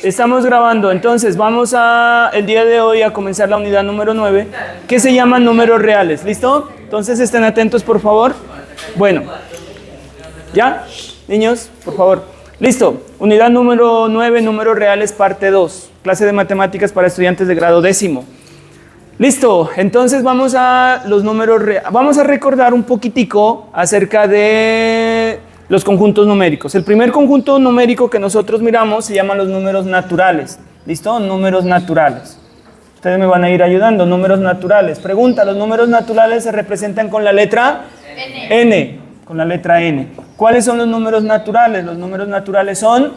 Estamos grabando, entonces vamos el día de hoy a comenzar la unidad número 9, que se llama números reales. ¿Listo? Entonces estén atentos, por favor. Bueno, ¿ya? Niños, por favor. Listo. Unidad número 9, números reales, parte 2. Clase de matemáticas para estudiantes de grado 10º. Listo. Entonces vamos a los números reales. Vamos a recordar un poquitico acerca de los conjuntos numéricos. El primer conjunto numérico que nosotros miramos se llaman los números naturales. ¿Listo? Números naturales. Ustedes me van a ir ayudando. Números naturales. Pregunta, ¿los números naturales se representan con la letra N? Con la letra N. ¿Cuáles son los números naturales? Los números naturales son...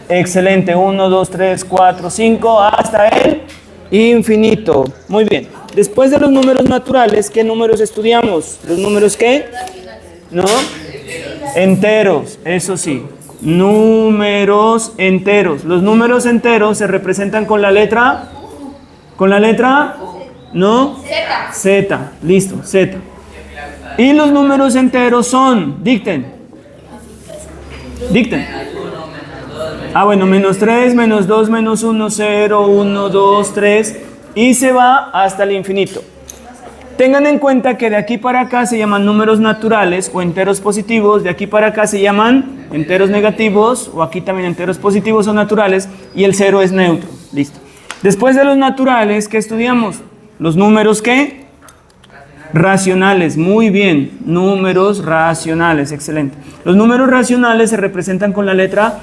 Excelente. 1, 2, 3, 4, 5, hasta el infinito. Muy bien. Después de los números naturales, ¿qué números estudiamos? ¿Los números qué? ¿No? Enteros, eso sí. Números enteros. Los números enteros se representan con la letra... ¿Con la letra? ¿No? Z. Z, listo, Z. Y los números enteros son... Dicten. Dicten. Ah, bueno, menos 3, menos 2, menos 1, 0, 1, 2, 3. Y se va hasta el infinito. Tengan en cuenta que de aquí para acá se llaman números naturales o enteros positivos, de aquí para acá se llaman enteros negativos, o aquí también enteros positivos o naturales, y el 0 es neutro. Listo. Después de los naturales, ¿qué estudiamos? Los números ¿qué? Racionales. Muy bien. Números racionales. Excelente. Los números racionales se representan con la letra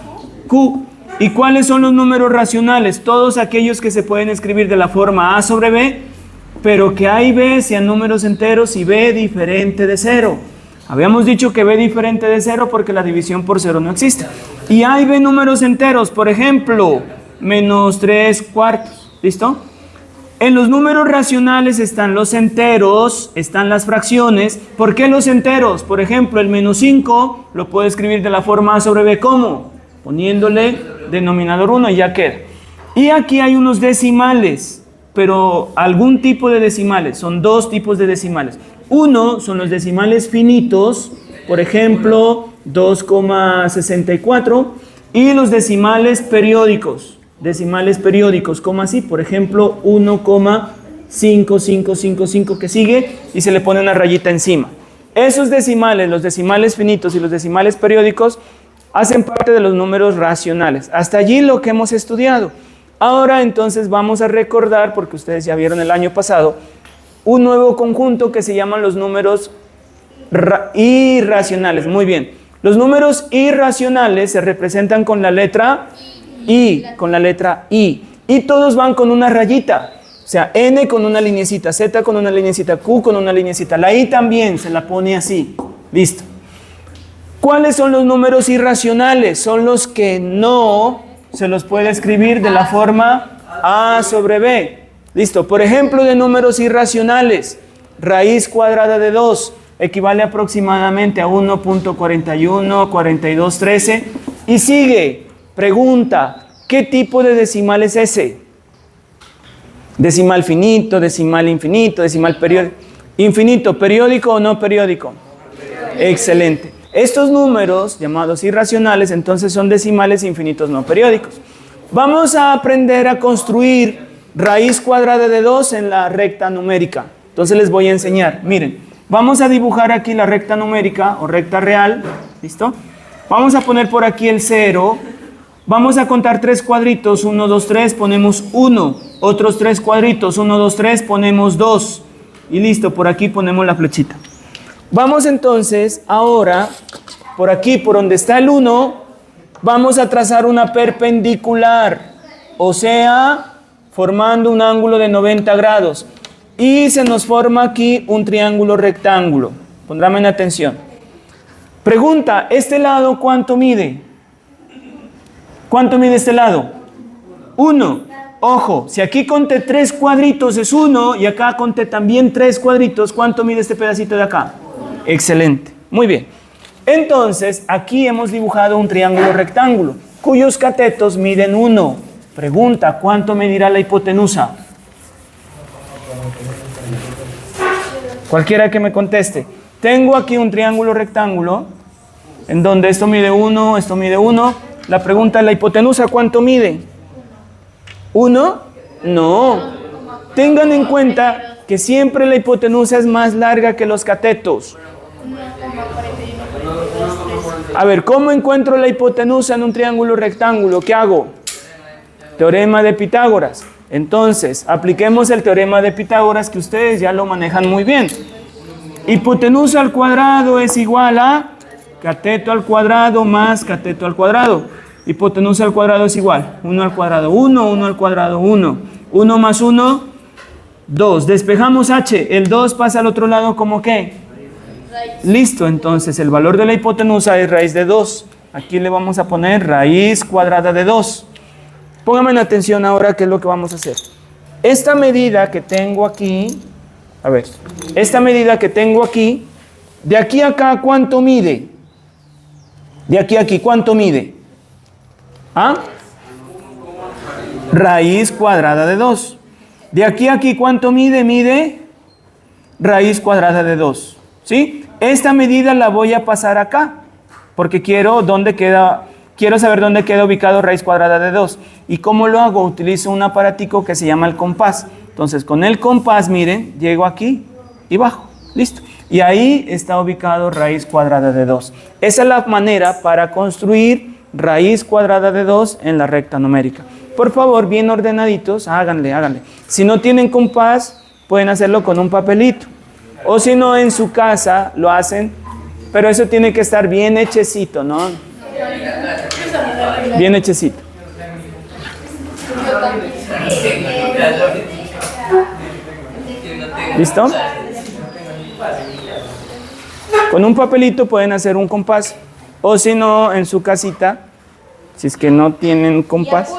Q. ¿Y cuáles son los números racionales? Todos aquellos que se pueden escribir de la forma A sobre B, pero que A y B sean números enteros y B diferente de 0. Habíamos dicho que B diferente de 0 porque la división por 0 no existe. Y A y B números enteros, por ejemplo, menos 3 cuartos. ¿Listo? En los números racionales están los enteros, están las fracciones. ¿Por qué los enteros? Por ejemplo, el menos 5 lo puedo escribir de la forma A sobre B. ¿Cómo? Poniéndole denominador 1 y ya queda. Y aquí hay unos decimales, pero algún tipo de decimales. Son dos tipos de decimales. Uno son los decimales finitos, por ejemplo 2,64, y los decimales periódicos. Decimales periódicos, ¿cómo así? Por ejemplo 1,5555 que sigue y se le pone una rayita encima. Esos decimales, los decimales finitos y los decimales periódicos, hacen parte de los números racionales. Hasta allí lo que hemos estudiado. Ahora entonces vamos a recordar, porque ustedes ya vieron el año pasado, un nuevo conjunto que se llaman los números irracionales. Muy bien. Los números irracionales se representan con la letra I, con la letra I. Y todos van con una rayita. O sea, N con una linecita, Z con una linecita, Q con una linecita. La I también se la pone así. Listo. ¿Cuáles son los números irracionales? Son los que no se los puede escribir de la forma A sobre B. Listo. Por ejemplo, de números irracionales, raíz cuadrada de 2 equivale aproximadamente a 1.414213. Y sigue. Pregunta, ¿qué tipo de decimal es ese? Decimal finito, decimal infinito, decimal periódico. Infinito, ¿periódico o no periódico? Excelente. Estos números, llamados irracionales, entonces son decimales infinitos no periódicos. Vamos a aprender a construir raíz cuadrada de 2 en la recta numérica. Entonces les voy a enseñar. Miren, vamos a dibujar aquí la recta numérica o recta real. ¿Listo? Vamos a poner por aquí el 0. Vamos a contar 3 cuadritos. 1, 2, 3, ponemos 1. Otros 3 cuadritos. 1, 2, 3, ponemos 2. Y listo, por aquí ponemos la flechita. Vamos entonces ahora, por aquí, por donde está el 1, vamos a trazar una perpendicular, o sea, formando un ángulo de 90 grados. Y se nos forma aquí un triángulo rectángulo. Pondrán atención. Pregunta, ¿este lado cuánto mide? ¿Cuánto mide este lado? 1. Ojo, si aquí conté 3 cuadritos es 1 y acá conté también 3 cuadritos, ¿cuánto mide este pedacito de acá? Excelente, muy bien. Entonces, aquí hemos dibujado un triángulo rectángulo, cuyos catetos miden 1. Pregunta, ¿cuánto medirá la hipotenusa? Cualquiera que me conteste. Tengo aquí un triángulo rectángulo, en donde esto mide 1, esto mide 1, La pregunta es, ¿la hipotenusa cuánto mide? ¿1? No. Tengan en cuenta que siempre la hipotenusa es más larga que los catetos. A ver, ¿cómo encuentro la hipotenusa en un triángulo rectángulo? ¿Qué hago? Teorema de Pitágoras. Entonces, apliquemos el teorema de Pitágoras, que ustedes ya lo manejan muy bien. Hipotenusa al cuadrado es igual a cateto al cuadrado más cateto al cuadrado. Hipotenusa al cuadrado es igual. 1 al cuadrado 1, 1 al cuadrado 1. 1 más 1, 2. Despejamos h. El 2 pasa al otro lado como ¿qué? Listo, entonces el valor de la hipotenusa es raíz de 2. Aquí le vamos a poner raíz cuadrada de 2. Pónganme en atención ahora qué es lo que vamos a hacer. Esta medida que tengo aquí, a ver, esta medida que tengo aquí, de aquí a acá, ¿cuánto mide? De aquí a aquí, ¿cuánto mide? ¿Ah? Raíz cuadrada de 2. De aquí a aquí, ¿cuánto mide? Mide raíz cuadrada de 2. ¿Sí? Esta medida la voy a pasar acá, porque quiero saber dónde queda ubicado raíz cuadrada de 2. ¿Y cómo lo hago? Utilizo un aparatico que se llama el compás. Entonces, con el compás, miren, llego aquí y bajo. Listo. Y ahí está ubicado raíz cuadrada de 2. Esa es la manera para construir raíz cuadrada de 2 en la recta numérica. Por favor, bien ordenaditos, háganle. Si no tienen compás, pueden hacerlo con un papelito. O si no, en su casa lo hacen, pero eso tiene que estar bien hechecito, ¿no? Bien hechecito. ¿Listo? Con un papelito pueden hacer un compás. O si no, en su casita, si es que no tienen compás.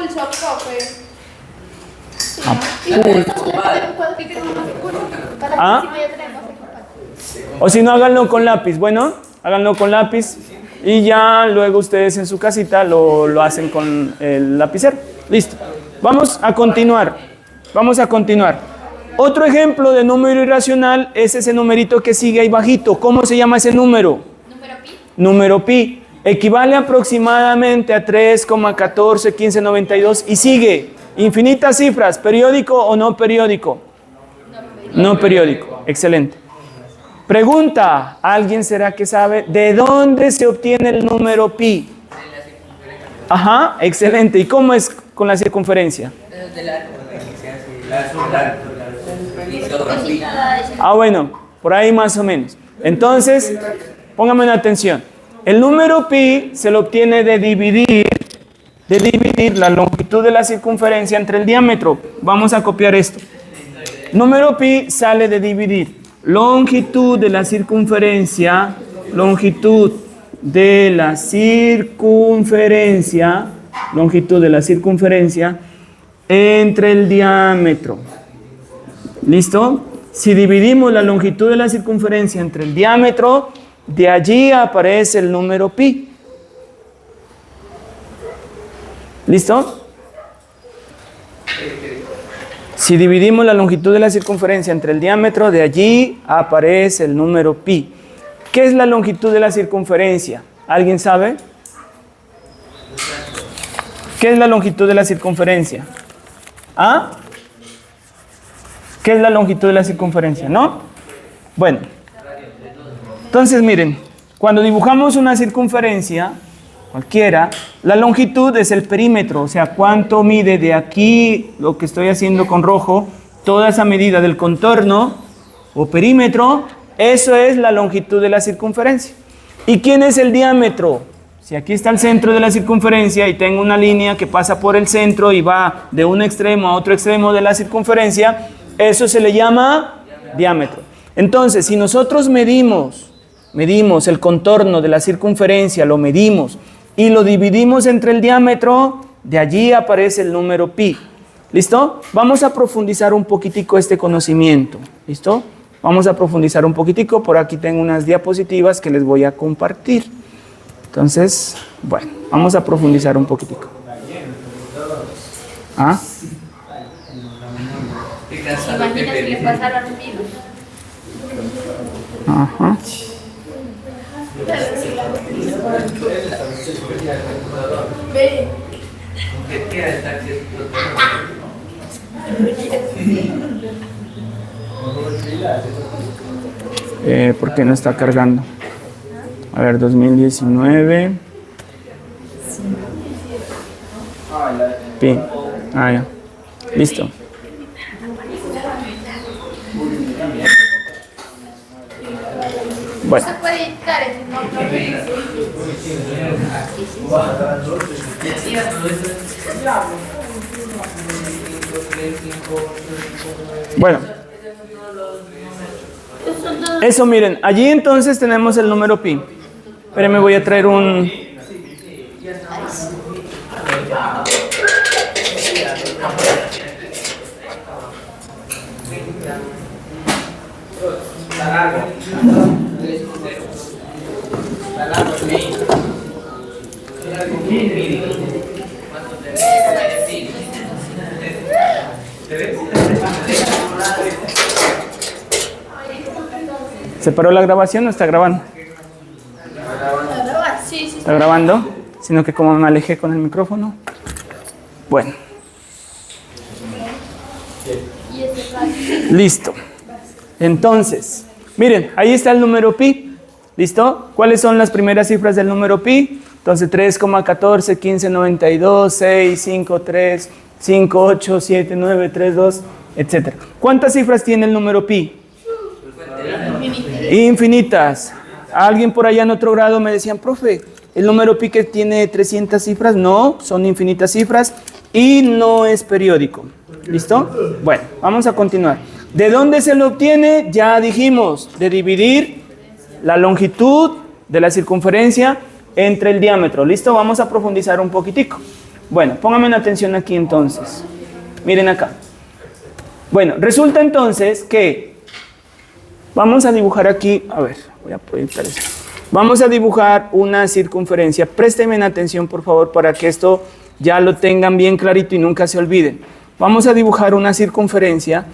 O si no, háganlo con lápiz. Bueno, háganlo con lápiz y ya luego ustedes en su casita lo hacen con el lapicero. Listo. Vamos a continuar. Otro ejemplo de número irracional es ese numerito que sigue ahí bajito. ¿Cómo se llama ese número? Número pi. Equivale aproximadamente a 3,141592 y sigue. Infinitas cifras. ¿Periódico o no periódico? No periódico. Excelente. Pregunta, ¿alguien será que sabe de dónde se obtiene el número pi? Ajá, excelente. ¿Y cómo es con la circunferencia? Bueno, por ahí más o menos. Entonces, pónganme en atención. El número pi se lo obtiene de dividir la longitud de la circunferencia entre el diámetro. Vamos a copiar esto. Número pi sale de dividir longitud de la circunferencia entre el diámetro. ¿Listo? Si dividimos la longitud de la circunferencia entre el diámetro, de allí aparece el número pi. ¿Listo? Si dividimos la longitud de la circunferencia entre el diámetro, de allí aparece el número pi. ¿Qué es la longitud de la circunferencia? ¿Alguien sabe? ¿Qué es la longitud de la circunferencia? ¿Ah? ¿Qué es la longitud de la circunferencia? ¿No? Bueno. Entonces, miren, cuando dibujamos una circunferencia, cualquiera, la longitud es el perímetro, o sea, cuánto mide de aquí, lo que estoy haciendo con rojo, toda esa medida del contorno o perímetro, eso es la longitud de la circunferencia. ¿Y quién es el diámetro? Si aquí está el centro de la circunferencia y tengo una línea que pasa por el centro y va de un extremo a otro extremo de la circunferencia, eso se le llama diámetro. Entonces, si nosotros medimos el contorno de la circunferencia, lo medimos y lo dividimos entre el diámetro, de allí aparece el número pi. ¿Listo? Vamos a profundizar un poquitico este conocimiento. ¿Listo? Vamos a profundizar un poquitico. Por aquí tengo unas diapositivas que les voy a compartir. Entonces, bueno, vamos a profundizar un poquitico. ¿Ah? Imagina si le pasara un virus. Ajá. ¿Por qué no está cargando? A ver, 2019. Pi. Ah, ya. Listo. Bueno. Se puede editar ese nombre. Bueno. Eso, miren, allí entonces tenemos el número pi. Pero me voy a traer un... ¿Se paró la grabación o está grabando? Sí, Está grabando, sino que como me alejé con el micrófono. Bueno. Listo. Entonces, miren, ahí está el número pi. ¿Listo? ¿Cuáles son las primeras cifras del número pi? Entonces, 3,14, 15,92, 6, 5, 3, 5, 8, 7, 9, 3, 2, etc. ¿Cuántas cifras tiene el número pi? Infinitas. Alguien por allá en otro grado me decían, profe, ¿el número pi que tiene 300 cifras? No, son infinitas cifras y no es periódico. ¿Listo? Bueno, vamos a continuar. ¿De dónde se lo obtiene? Ya dijimos, de dividir la longitud de la circunferencia entre el diámetro. ¿Listo? Vamos a profundizar un poquitico. Bueno, pónganme atención aquí entonces. Miren acá. Bueno, resulta entonces que vamos a dibujar aquí, a ver, voy a proyectar eso. Vamos a dibujar una circunferencia. Préstenme atención, por favor, para que esto ya lo tengan bien clarito y nunca se olviden. Vamos a dibujar una circunferencia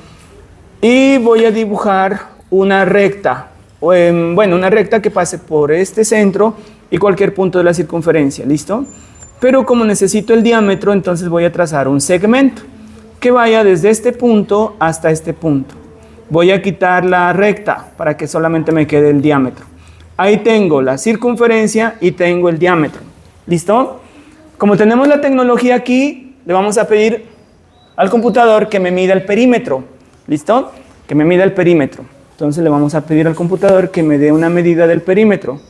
y voy a dibujar una recta. Bueno, una recta que pase por este centro y cualquier punto de la circunferencia, ¿listo? Pero como necesito el diámetro, entonces voy a trazar un segmento que vaya desde este punto hasta este punto. Voy a quitar la recta para que solamente me quede el diámetro. Ahí tengo la circunferencia y tengo el diámetro. ¿Listo? Como tenemos la tecnología aquí, le vamos a pedir al computador que me mida el perímetro. ¿Listo? Que me mida el perímetro. Entonces le vamos a pedir al computador que me dé una medida del perímetro.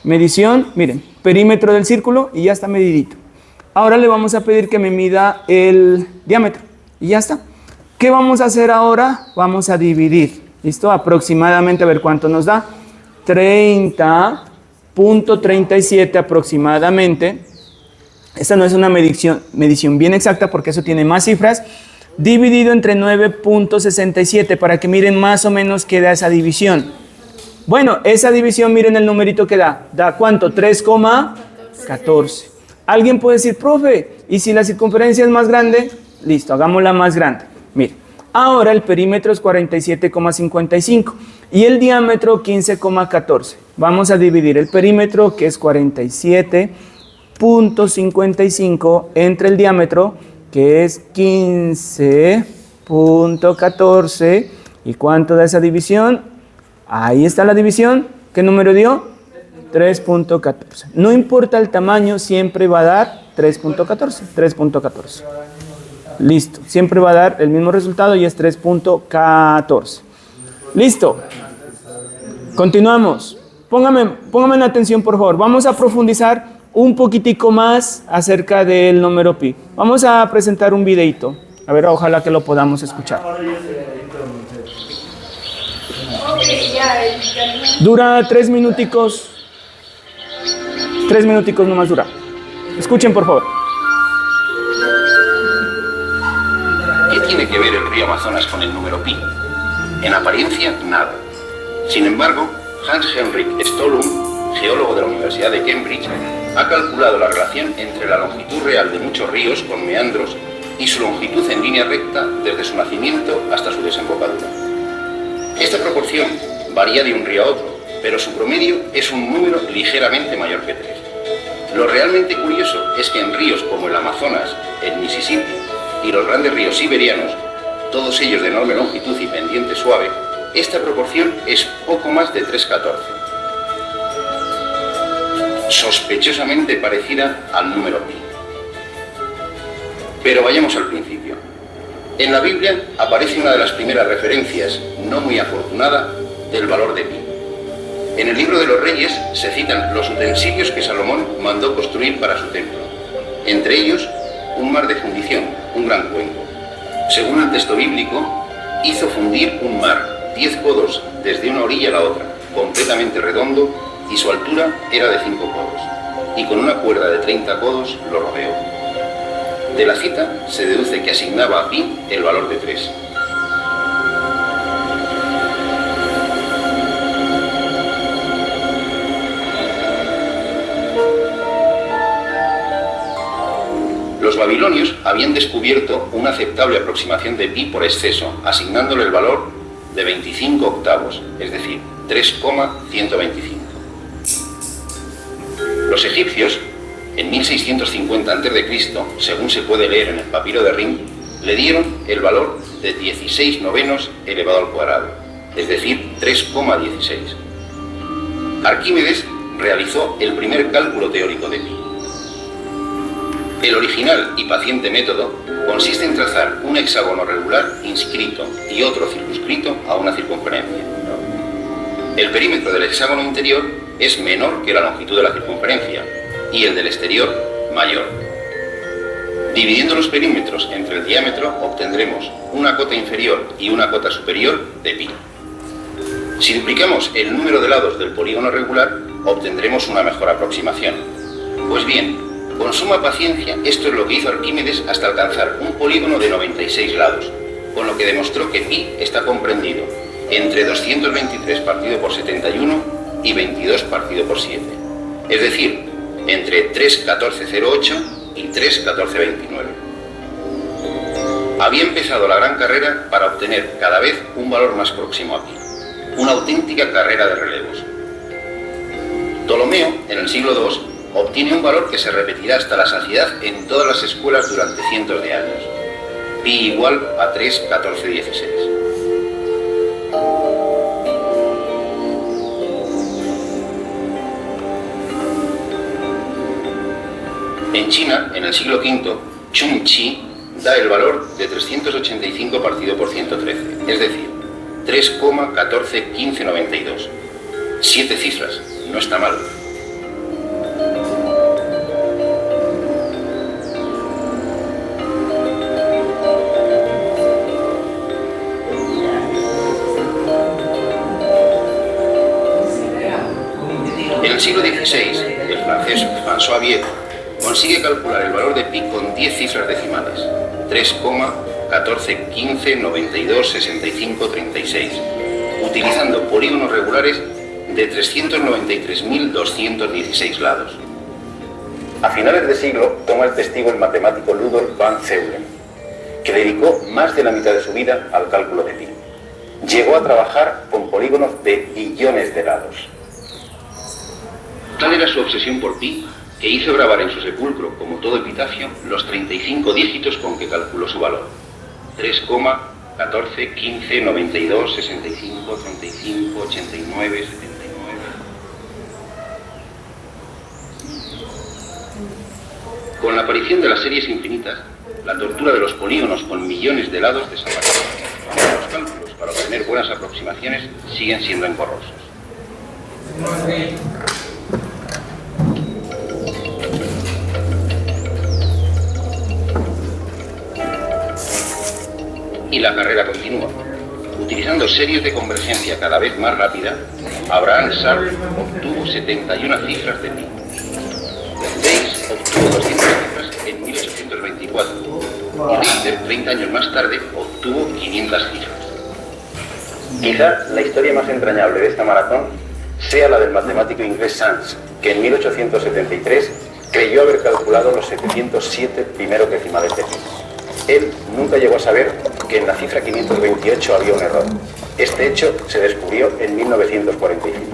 Medición, miren, perímetro del círculo y ya está medidito. Ahora le vamos a pedir que me mida el diámetro y ya está. ¿Qué vamos a hacer ahora? Vamos a dividir. ¿Listo? Aproximadamente, a ver cuánto nos da. 30.37 aproximadamente. Esta no es una medición bien exacta porque eso tiene más cifras. Dividido entre 9.67 para que miren más o menos qué da esa división. Bueno, esa división, miren el numerito que da. ¿Da cuánto? 3,14. Alguien puede decir, profe, ¿y si la circunferencia es más grande? Listo, hagámosla más grande. Mire, ahora el perímetro es 47,55 y el diámetro 15,14. Vamos a dividir el perímetro, que es 47,55, entre el diámetro, que es 15,14. ¿Y cuánto da esa división? Ahí está la división. ¿Qué número dio? 3,14. No importa el tamaño, siempre va a dar 3,14. 3,14. Listo. Siempre va a dar el mismo resultado y es 3,14. Listo. Continuamos. Póngame en atención, por favor. Vamos a profundizar un poquitico más acerca del número pi. Vamos a presentar un videito. A ver, ojalá que lo podamos escuchar. Dura 3 minuticos. 3 minuticos nomás dura. Escuchen, por favor. ¿Qué tiene que ver el río Amazonas con el número pi? En apariencia, nada. Sin embargo, Hans Henrik Stolum, geólogo de la Universidad de Cambridge, ha calculado la relación entre la longitud real de muchos ríos con meandros y su longitud en línea recta desde su nacimiento hasta su desembocadura. Esta proporción varía de un río a otro, pero su promedio es un número ligeramente mayor que 3. Lo realmente curioso es que en ríos como el Amazonas, el Mississippi y los grandes ríos siberianos, todos ellos de enorme longitud y pendiente suave, esta proporción es poco más de 3/14. Sospechosamente parecida al número pi. Pero vayamos al principio. En la Biblia aparece una de las primeras referencias, no muy afortunada, del valor de pi. En el libro de los Reyes se citan los utensilios que Salomón mandó construir para su templo, entre ellos un mar de fundición, un gran cuenco. Según el texto bíblico, hizo fundir un mar, 10 codos desde una orilla a la otra, completamente redondo, y su altura era de 5 codos, y con una cuerda de 30 codos lo rodeó. De la cita se deduce que asignaba a pi el valor de 3. Los babilonios habían descubierto una aceptable aproximación de pi por exceso, asignándole el valor de 25 octavos, es decir, 3,125. Los egipcios, en 1650 a.C., según se puede leer en el papiro de Rim, le dieron el valor de 16 novenos elevado al cuadrado, es decir, 3,16. Arquímedes realizó el primer cálculo teórico de pi. El original y paciente método consiste en trazar un hexágono regular inscrito y otro circunscrito a una circunferencia. El perímetro del hexágono interior es menor que la longitud de la circunferencia y el del exterior mayor. Dividiendo los perímetros entre el diámetro obtendremos una cota inferior y una cota superior de pi. Si duplicamos el número de lados del polígono regular obtendremos una mejor aproximación. Pues bien, con suma paciencia, esto es lo que hizo Arquímedes hasta alcanzar un polígono de 96 lados, con lo que demostró que pi está comprendido entre 223 partido por 71 y 22 partido por 7, es decir, entre 3,1408 y 3,1429. Había empezado la gran carrera para obtener cada vez un valor más próximo a pi, una auténtica carrera de relevos. Ptolomeo, en el siglo II, obtiene un valor que se repetirá hasta la saciedad en todas las escuelas durante cientos de años. Pi igual a 3,1416. En China, en el siglo V, Chun Chi da el valor de 385 partido por 113, es decir, 3,141592. 7 cifras, no está mal. En el siglo XVI, el francés François Viet consigue calcular el valor de pi con 10 cifras decimales, 3,1415926536, utilizando polígonos regulares de 393.216 lados. A finales de siglo toma el testigo el matemático Rudolf van Zeulen, que dedicó más de la mitad de su vida al cálculo de pi. Llegó a trabajar con polígonos de billones de lados. Tal era su obsesión por pi, que hizo grabar en su sepulcro, como todo epitafio, los 35 dígitos con que calculó su valor. 3,14159265358979. Con la aparición de las series infinitas, la tortura de los polígonos con millones de lados desapareció. Los cálculos para obtener buenas aproximaciones siguen siendo engorrosos. Y la carrera continúa. Utilizando series de convergencia cada vez más rápida, Abraham Sharp obtuvo 71 cifras de pi. Bayes obtuvo 200 cifras en 1824 y Richter, 30 años más tarde, obtuvo 500 cifras. Quizá la historia más entrañable de esta maratón sea la del matemático inglés Sans, que en 1873 creyó haber calculado los 707 primeros decimales de pi. Él nunca llegó a saber que en la cifra 528 había un error. Este hecho se descubrió en 1945.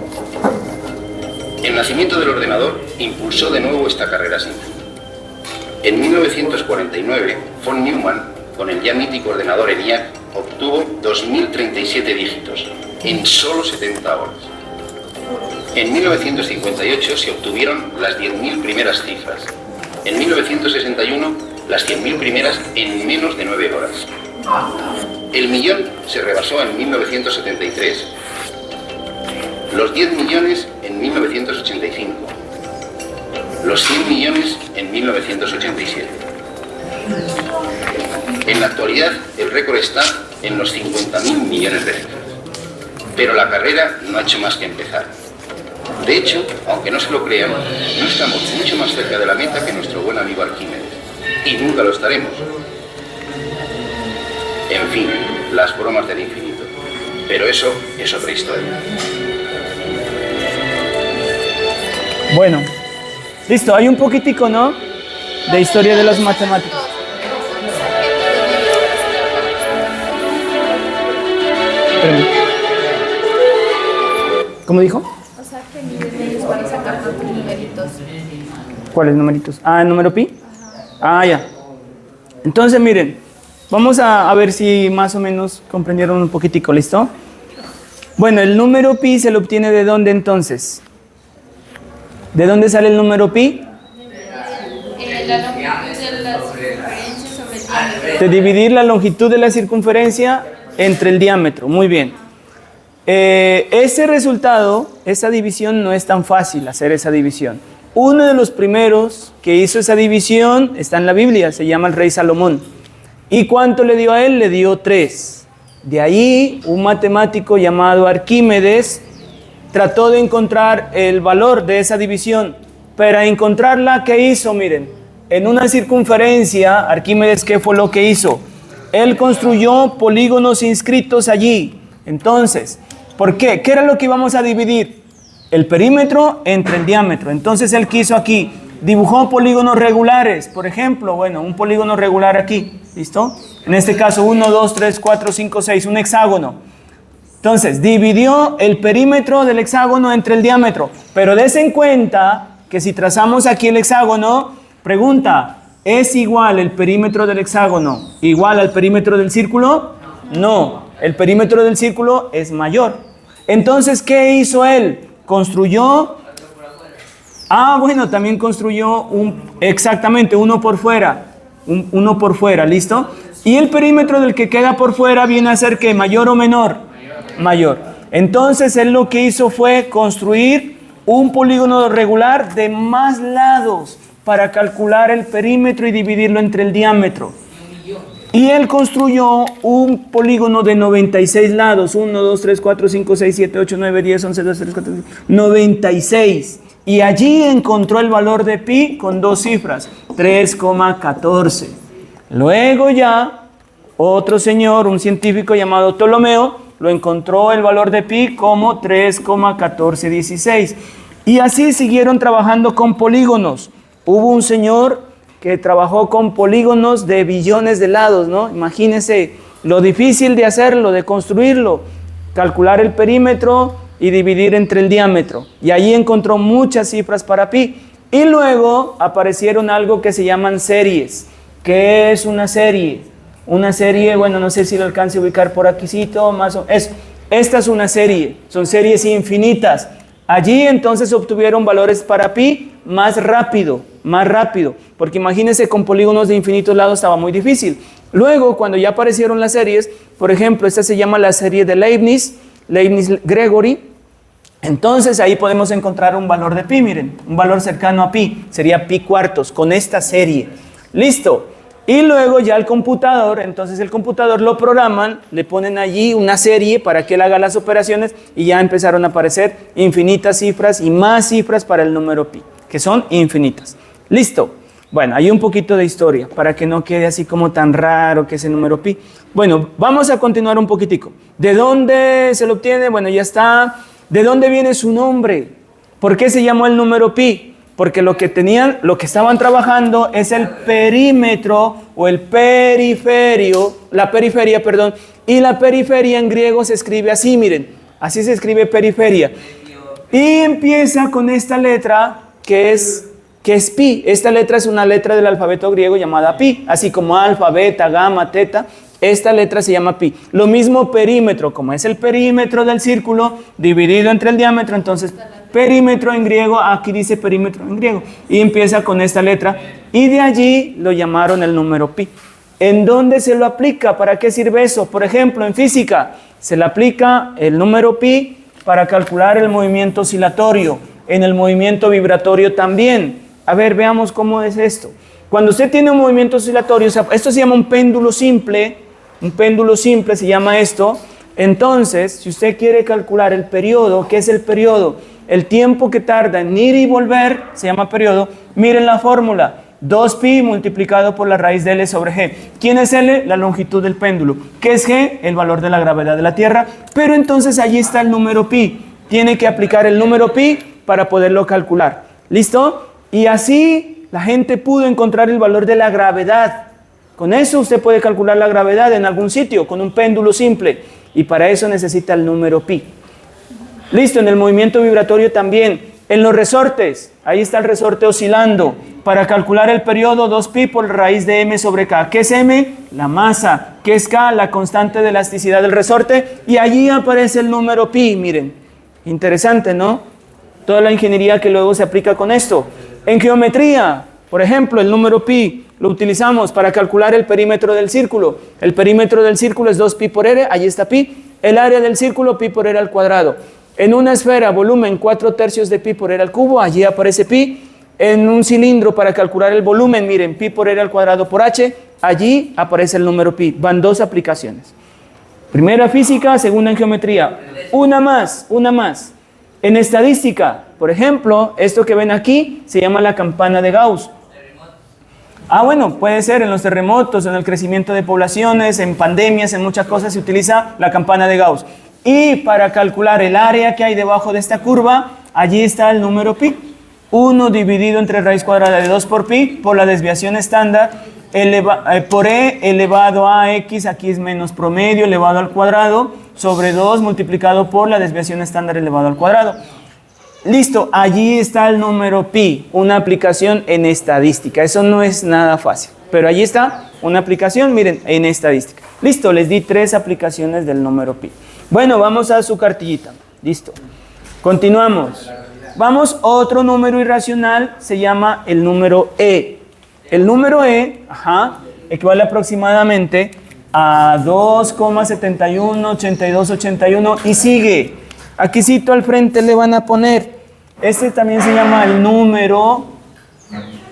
El nacimiento del ordenador impulsó de nuevo esta carrera sin fin. En 1949, von Neumann, con el ya mítico ordenador ENIAC, obtuvo 2037 dígitos en solo 70 horas. En 1958 se obtuvieron las 10.000 primeras cifras. En 1961, las 100.000 primeras en menos de 9 horas. El millón se rebasó en 1973. Los 10 millones en 1985. Los 100 millones en 1987. En la actualidad, el récord está en los 50.000 millones de cifras. Pero la carrera no ha hecho más que empezar. De hecho, aunque no se lo crean, no estamos mucho más cerca de la meta que nuestro buen amigo Arquímedes. Y nunca lo estaremos. En fin, las bromas del infinito. Pero eso es otra historia. Bueno, listo, hay un poquitico, ¿no? De historia de las matemáticas. Espérame. ¿Cómo dijo? O sea, que miden ellos para sacar tantos numeritos. ¿Cuáles numeritos? Ah, ¿el número pi? Ajá. Ah, ya. Entonces, miren, vamos a ver si más o menos comprendieron un poquitico, ¿listo? Bueno, el número pi se lo obtiene ¿de dónde entonces? ¿De dónde sale el número pi? La longitud de las circunferencias sobre el diámetro. De dividir la longitud de la circunferencia entre el diámetro. Muy bien. Ese resultado, esa división, no es tan fácil hacer esa división. Uno de los primeros que hizo esa división está en la Biblia, se llama el rey Salomón. ¿Y cuánto le dio a él? Le dio 3. De ahí, un matemático llamado Arquímedes trató de encontrar el valor de esa división. Para encontrarla, ¿qué hizo? Miren, en una circunferencia, Arquímedes, ¿qué fue lo que hizo? Él construyó polígonos inscritos allí. Entonces, ¿por qué? ¿Qué era lo que íbamos a dividir? El perímetro entre el diámetro. Entonces él quiso aquí, dibujó polígonos regulares. Por ejemplo, bueno, un polígono regular aquí, ¿listo? En este caso 1, 2, 3, 4, 5, 6, un hexágono. Entonces, dividió el perímetro del hexágono entre el diámetro. Pero des en cuenta que si trazamos aquí el hexágono, pregunta, ¿es igual el perímetro del hexágono igual al perímetro del círculo? No, el perímetro del círculo es mayor. Entonces, ¿qué hizo él? Construyó, bueno, también construyó exactamente uno por fuera, uno por fuera, ¿listo? Y el perímetro del que queda por fuera viene a ser ¿qué? ¿Mayor o menor? Mayor. Entonces él lo que hizo fue construir un polígono regular de más lados para calcular el perímetro y dividirlo entre el diámetro. Y él construyó un polígono de 96 lados. 1, 2, 3, 4, 5, 6, 7, 8, 9, 10, 11, 12, 13, 14, 96. Y allí encontró el valor de pi con 2 cifras, 3,14. Luego ya otro señor, un científico llamado Ptolomeo, lo encontró el valor de pi como 3,1416. Y así siguieron trabajando con polígonos. Hubo un señor que trabajó con polígonos de billones de lados, ¿no? Imagínense lo difícil de hacerlo, de construirlo, calcular el perímetro y dividir entre el diámetro. Y ahí encontró muchas cifras para pi. Y luego aparecieron algo que se llaman series. ¿Qué es una serie? Una serie, bueno, no sé si lo alcance a ubicar por aquícito, más o menos. Esta es una serie, son series infinitas. Allí entonces obtuvieron valores para pi más rápido, porque imagínense con polígonos de infinitos lados estaba muy difícil. Luego, cuando ya aparecieron las series, por ejemplo, esta se llama la serie de Leibniz-Gregory, entonces ahí podemos encontrar un valor de pi, miren, un valor cercano a pi, sería pi cuartos, con esta serie. Listo. Y luego ya el computador, entonces el computador lo programan, le ponen allí una serie para que él haga las operaciones y ya empezaron a aparecer infinitas cifras y más cifras para el número pi, que son infinitas. Listo. Bueno, hay un poquito de historia para que no quede así como tan raro que ese número pi. Bueno, vamos a continuar un poquitico. ¿De dónde se lo obtiene? Bueno, ya está. ¿De dónde viene su nombre? ¿Por qué se llamó el número pi? Porque lo que estaban trabajando es el perímetro o el periferio, la periferia, y la periferia en griego se escribe así, miren, así se escribe periferia. Y empieza con esta letra que es pi. Esta letra es una letra del alfabeto griego llamada pi, así como alfa, beta, gamma, teta. Esta letra se llama pi. Lo mismo perímetro, como es el perímetro del círculo dividido entre el diámetro, entonces perímetro en griego, aquí dice perímetro en griego, y empieza con esta letra, y de allí lo llamaron el número pi. ¿En dónde se lo aplica? ¿Para qué sirve eso? Por ejemplo, en física, se le aplica el número pi para calcular el movimiento oscilatorio, en el movimiento vibratorio también. A ver, veamos cómo es esto. Cuando usted tiene un movimiento oscilatorio, o sea, esto se llama un péndulo simple se llama esto. Entonces, si usted quiere calcular el periodo, ¿qué es el periodo? El tiempo que tarda en ir y volver se llama periodo. Miren la fórmula, 2pi multiplicado por la raíz de L sobre G. ¿Quién es L? La longitud del péndulo. ¿Qué es G? El valor de la gravedad de la Tierra. Pero entonces allí está el número pi. Tiene que aplicar el número pi para poderlo calcular. ¿Listo? Y así la gente pudo encontrar el valor de la gravedad. Con eso usted puede calcular la gravedad en algún sitio, con un péndulo simple. Y para eso necesita el número pi. Listo, en el movimiento vibratorio también. En los resortes, ahí está el resorte oscilando. Para calcular el periodo, 2pi por raíz de m sobre k. ¿Qué es m? La masa. ¿Qué es k? La constante de elasticidad del resorte. Y allí aparece el número pi, miren. Interesante, ¿no? Toda la ingeniería que luego se aplica con esto. En geometría, por ejemplo, el número pi lo utilizamos para calcular el perímetro del círculo. El perímetro del círculo es 2pi por r, allí está pi. El área del círculo, pi por r al cuadrado. En una esfera, volumen 4/3 de pi por r al cubo, allí aparece pi. En un cilindro, para calcular el volumen, miren, pi por r al cuadrado por h, allí aparece el número pi. Van dos aplicaciones. Primera física, segunda en geometría. Una más. En estadística, por ejemplo, esto que ven aquí se llama la campana de Gauss. Bueno, puede ser en los terremotos, en el crecimiento de poblaciones, en pandemias, en muchas cosas se utiliza la campana de Gauss. Y para calcular el área que hay debajo de esta curva, allí está el número pi. 1 dividido entre raíz cuadrada de 2 por pi, por la desviación estándar, por e elevado a x, aquí es menos promedio elevado al cuadrado, sobre 2 multiplicado por la desviación estándar elevado al cuadrado. Listo, allí está el número pi, una aplicación en estadística. Eso no es nada fácil, pero allí está una aplicación, miren, en estadística. Listo, les di 3 aplicaciones del número pi. Bueno, vamos a su cartillita. Listo. Continuamos. Vamos, otro número irracional se llama el número e. El número e, equivale aproximadamente a 2,718281 y sigue. Aquí cito al frente le van a poner, este también se llama el número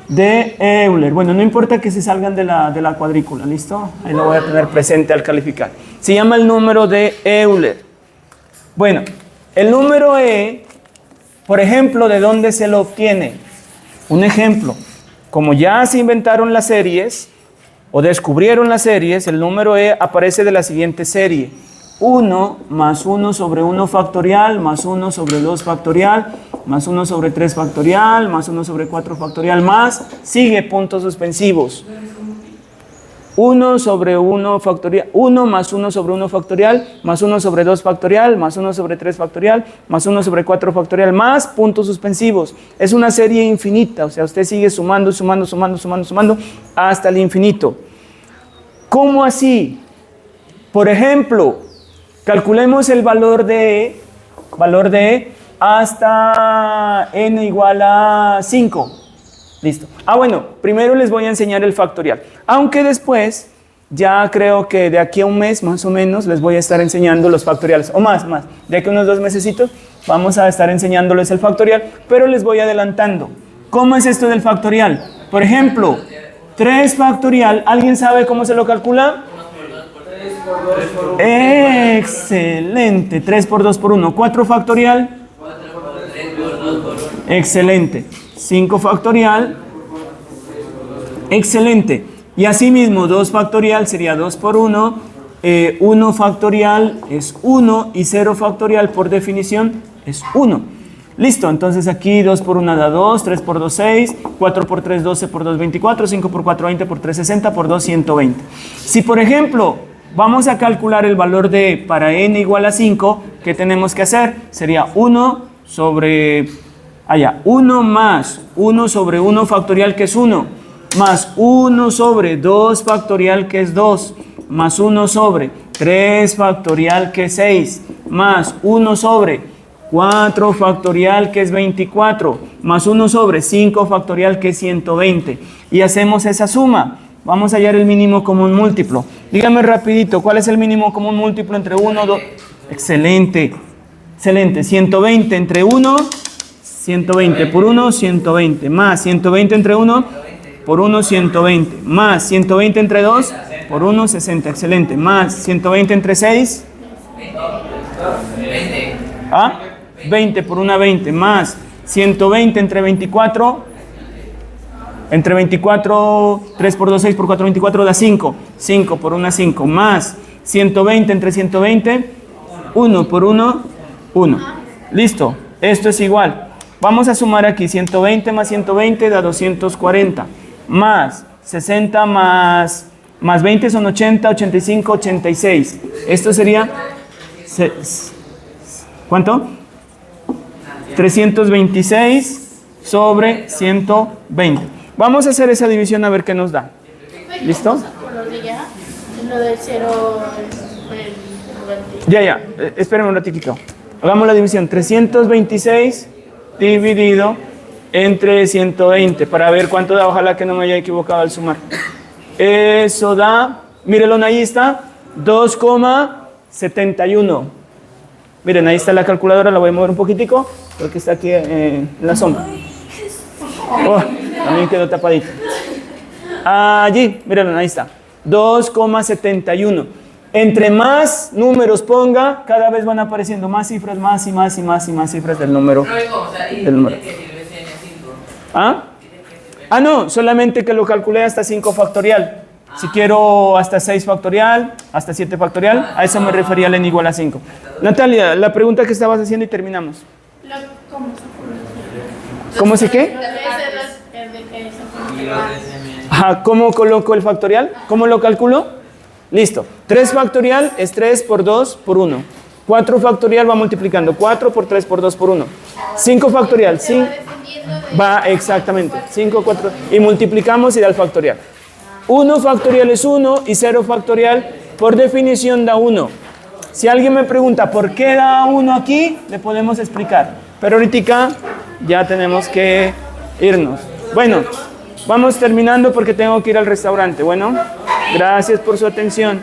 de Euler. Bueno, no importa que se salgan de la cuadrícula, ¿listo? Ahí lo voy a tener presente al calificar. Se llama el número de Euler. Bueno, el número E, por ejemplo, ¿de dónde se lo obtiene? Un ejemplo, como ya se inventaron las series o descubrieron las series, el número E aparece de la siguiente serie. 1 más 1 sobre 1 factorial, más 1 sobre 2 factorial, más 1 sobre 3 factorial, más 1 sobre 4 factorial, más, sigue puntos suspensivos. 1 sobre 1 factorial, 1 más 1 sobre 1 factorial, más 1 sobre 2 factorial, más 1 sobre 3 factorial, más 1 sobre 4 factorial, más puntos suspensivos. Es una serie infinita, o sea, usted sigue sumando hasta el infinito. ¿Cómo así? Por ejemplo, calculemos el valor de E hasta n igual a 5. Listo. Bueno, primero les voy a enseñar el factorial. Aunque después, ya creo que de aquí a un mes más o menos, les voy a estar enseñando los factoriales. O más. De aquí a unos 2 mesecitos, vamos a estar enseñándoles el factorial, pero les voy adelantando. ¿Cómo es esto del factorial? Por ejemplo, 3 factorial, ¿alguien sabe cómo se lo calcula? Excelente, 3 por 2 por 1. 4 factorial. Excelente. 5 factorial. Excelente. Y asimismo, 2 factorial sería 2 por 1. 1 factorial es 1 y 0 factorial por definición es 1. Listo, entonces aquí 2 por 1 da 2, 3 por 2 6, 4 por 3 12, por 2 24, 5 por 4 20, por 3 60, por 2 120. Si por ejemplo vamos a calcular el valor de para n igual a 5, ¿qué tenemos que hacer? Sería 1 sobre, allá, 1 más 1 sobre 1 factorial que es 1, más 1 sobre 2 factorial que es 2, más 1 sobre 3 factorial que es 6, más 1 sobre 4 factorial que es 24, más 1 sobre 5 factorial que es 120. Y hacemos esa suma. Vamos a hallar el mínimo común múltiplo. Dígame rapidito, ¿cuál es el mínimo común múltiplo entre 1 y 2? Excelente, excelente. 120 entre 1, 120 por 1, 120. Más 120 entre 1, por 1, 120. Más 120 entre 2, por 1, 60. Excelente. Más 120 entre 6. ¿Ah? 20 por 1, 20. Más 120 entre 24. Entre 24, 3 por 2, 6 por 4, 24 da 5. 5 por 1, 5. Más 120 entre 120, 1 por 1, 1. Listo. Esto es igual. Vamos a sumar aquí 120 más 120 da 240. Más 60 más 20 son 80, 85, 86. Esto sería... ¿Cuánto? 326 sobre 120. Vamos a hacer esa división a ver qué nos da. ¿Listo? Lo del 0. Ya. Espérenme un ratito. Hagamos la división. 326 dividido entre 120 para ver cuánto da. Ojalá que no me haya equivocado al sumar. Eso da, mírenlo, ahí está, 2,71. Miren, ahí está la calculadora, la voy a mover un poquitico porque está aquí en la sombra. Oh, también quedó tapadito. Allí, mírenlo, ahí está. 2,71. Entre más números ponga, cada vez van apareciendo más cifras, más y más y más y más cifras del número. ¿Ah? No, solamente que lo calculé hasta 5 factorial. Si quiero hasta 6 factorial, hasta 7 factorial, a eso me refería al n igual a 5. Natalia, la pregunta que estabas haciendo y terminamos. ¿Cómo se qué? ¿Cómo coloco el factorial? ¿Cómo lo calculo? Listo. 3 factorial es 3 por 2 por 1. 4 factorial va multiplicando. 4 por 3 por 2 por 1. 5 factorial. 5 va exactamente. 5, 4. Y multiplicamos y da el factorial. 1 factorial es 1 y 0 factorial por definición da 1. Si alguien me pregunta por qué da 1 aquí, le podemos explicar. Pero ahorita ya tenemos que irnos. Bueno, vamos terminando porque tengo que ir al restaurante. Bueno, gracias por su atención.